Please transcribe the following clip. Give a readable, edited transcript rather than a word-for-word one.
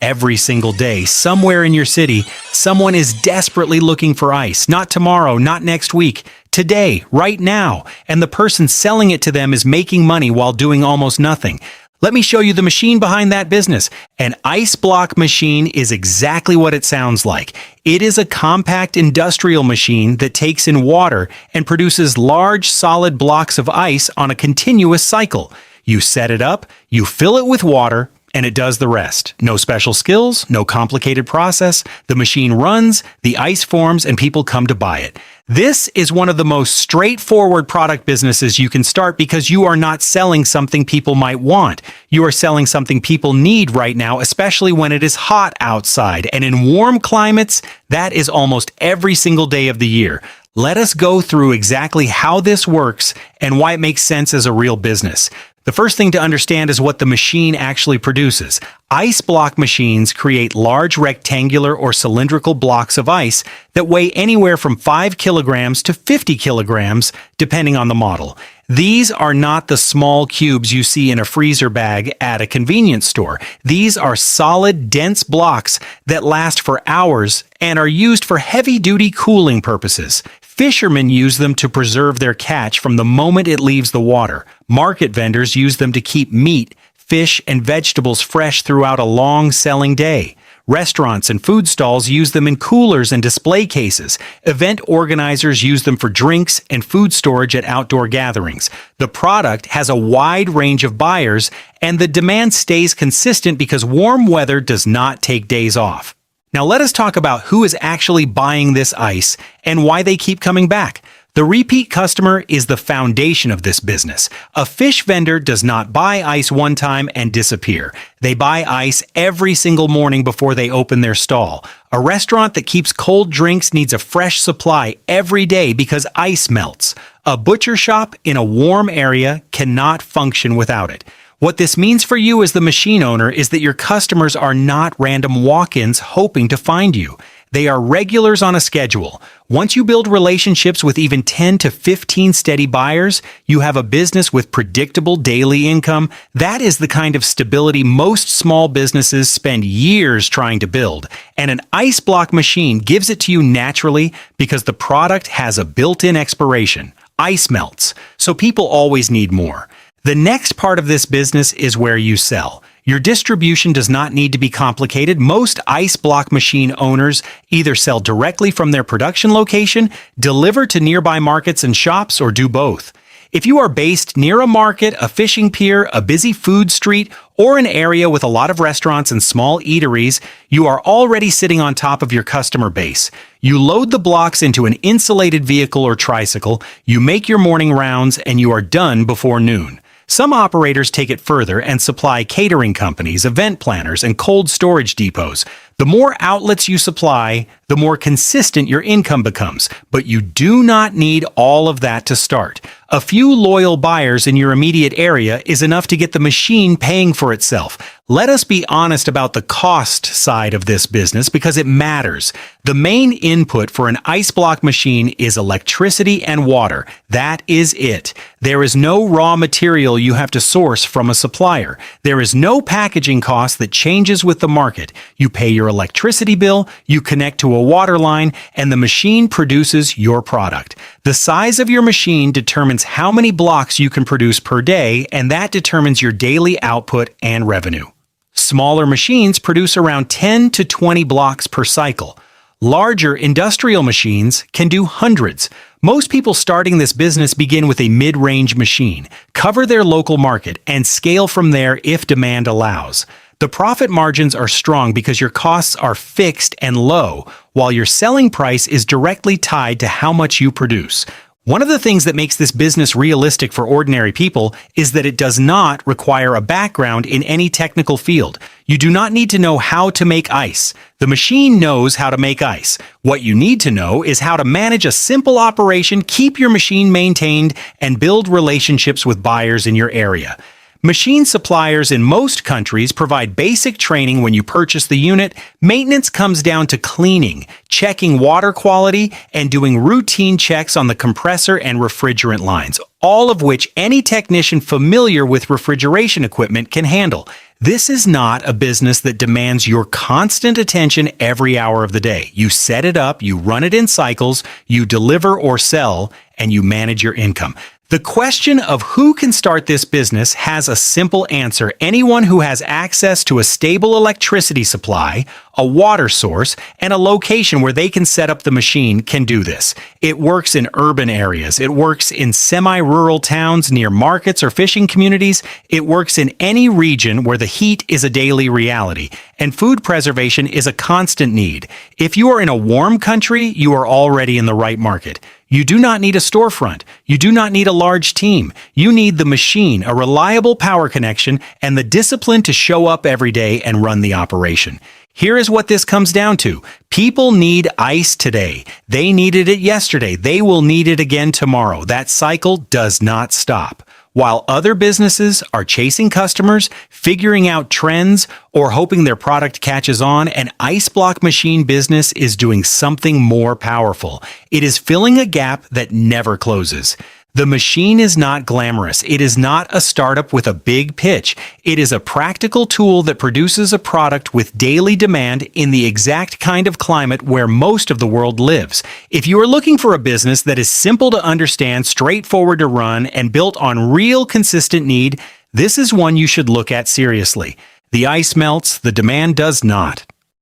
Every single day, somewhere in your city, someone is desperately looking for ice. Not tomorrow, not next week. Today, right now. And the person selling it to them is making money while doing almost nothing. Let me show you the machine behind that business. An ice block machine is exactly what it sounds like. It is a compact industrial machine that takes in water and produces large solid blocks of ice on a continuous cycle. You set it up, you fill it with water, and it does the rest. No special skills, no complicated process. The machine runs, the ice forms, and people come to buy it. This is one of the most straightforward product businesses you can start because you are not selling something people might want. You are selling something people need right now, especially when it is hot outside. And in warm climates, that is almost every single day of the year. Let us go through exactly how this works and why it makes sense as a real business. The first thing to understand is what the machine actually produces. Ice block machines create large rectangular or cylindrical blocks of ice that weigh anywhere from 5 kilograms to 50 kilograms, depending on the model. These are not the small cubes you see in a freezer bag at a convenience store. These are solid, dense blocks that last for hours and are used for heavy-duty cooling purposes. Fishermen use them to preserve their catch from the moment it leaves the water. Market vendors use them to keep meat, fish, and vegetables fresh throughout a long selling day. Restaurants and food stalls use them in coolers and display cases. Event organizers use them for drinks and food storage at outdoor gatherings. The product has a wide range of buyers, and the demand stays consistent because warm weather does not take days off. Now let us talk about who is actually buying this ice and why they keep coming back. The repeat customer is the foundation of this business. A fish vendor does not buy ice one time and disappear. They buy ice every single morning before they open their stall. A restaurant that keeps cold drinks needs a fresh supply every day because ice melts. A butcher shop in a warm area cannot function without it. What this means for you as the machine owner is that your customers are not random walk-ins hoping to find you. They are regulars on a schedule. Once you build relationships with even 10 to 15 steady buyers, you have a business with predictable daily income. That is the kind of stability most small businesses spend years trying to build. And an ice block machine gives it to you naturally because the product has a built-in expiration. Ice melts, so people always need more. The next part of this business is where you sell. Your distribution does not need to be complicated. Most ice block machine owners either sell directly from their production location, deliver to nearby markets and shops, or do both. If you are based near a market, a fishing pier, a busy food street, or an area with a lot of restaurants and small eateries, you are already sitting on top of your customer base. You load the blocks into an insulated vehicle or tricycle, you make your morning rounds, and you are done before noon. Some operators take it further and supply catering companies, event planners, and cold storage depots. The more outlets you supply, the more consistent your income becomes, but you do not need all of that to start. A few loyal buyers in your immediate area is enough to get the machine paying for itself. Let us be honest about the cost side of this business because it matters. The main input for an ice block machine is electricity and water. That is it. There is no raw material you have to source from a supplier. There is no packaging cost that changes with the market. You pay your electricity bill, you connect to a water line, and the machine produces your product. The size of your machine determines how many blocks you can produce per day, and that determines your daily output and revenue. Smaller machines produce around 10 to 20 blocks per cycle. Larger industrial machines can do hundreds. Most people starting this business begin with a mid-range machine, cover their local market, and scale from there if demand allows. The profit margins are strong because your costs are fixed and low, while your selling price is directly tied to how much you produce. One of the things that makes this business realistic for ordinary people is that it does not require a background in any technical field. You do not need to know how to make ice. The machine knows how to make ice. What you need to know is how to manage a simple operation, keep your machine maintained, and build relationships with buyers in your area. Machine suppliers in most countries provide basic training when you purchase the unit. Maintenance comes down to cleaning, checking water quality, and doing routine checks on the compressor and refrigerant lines, all of which any technician familiar with refrigeration equipment can handle. This is not a business that demands your constant attention every hour of the day. You set it up, you run it in cycles, you deliver or sell, and you manage your income. The question of who can start this business has a simple answer. Anyone who has access to a stable electricity supply, a water source, and a location where they can set up the machine can do this. It works in urban areas. It works in semi-rural towns near markets or fishing communities. It works in any region where the heat is a daily reality, and food preservation is a constant need. If you are in a warm country, you are already in the right market. You do not need a storefront. You do not need a large team. You need the machine, a reliable power connection, and the discipline to show up every day and run the operation. Here is what this comes down to. People need ice today. They needed it yesterday. They will need it again tomorrow. That cycle does not stop. While other businesses are chasing customers, figuring out trends, or hoping their product catches on, an ice block machine business is doing something more powerful. It is filling a gap that never closes. The machine is not glamorous. It is not a startup with a big pitch. It is a practical tool that produces a product with daily demand in the exact kind of climate where most of the world lives. If you are looking for a business that is simple to understand, straightforward to run, and built on real consistent need, this is one you should look at seriously. The ice melts, the demand does not.